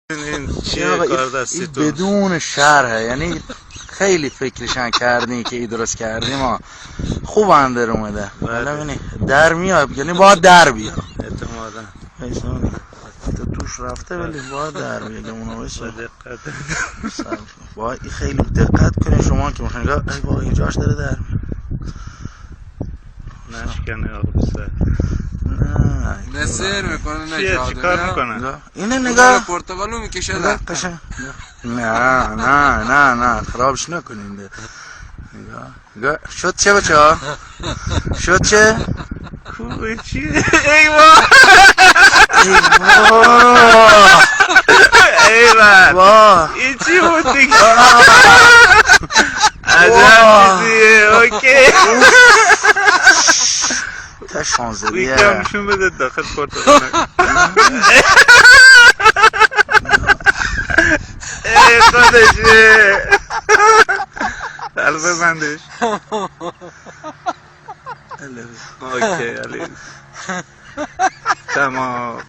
این چیه کار دستی تو؟ بدون شرحه، یعنی خیلی فکرشن کردین که ای درست کردیم ها. خوب اندر اومده. حالا ببینی در میاد، یعنی باید در بیاد اعتمادا. تو توش رفته ولی باید در بیاد. اونو بشه دقت باید خیلی دقت کنین شما که میخواین ای با اینجاش داره در میاد. نشکنه آقا نه نسیر میکنه چیه نجاده. چیکار میکنه؟ اینه نگاه پرتقالو میکشه نگاه در قشنگ. نه نه نه نه خرابش نکنین. نگاه نگاه شد چه بچه ها؟ شد چه؟ خوبه چیه؟ ایوان ایوان این چی بود دیگه؟ عجب چیزیه. اوکی تا شانزلیه کمشون بده داخل پرتقال. ای خودشه قلبه بندش. اوکی علی تمام.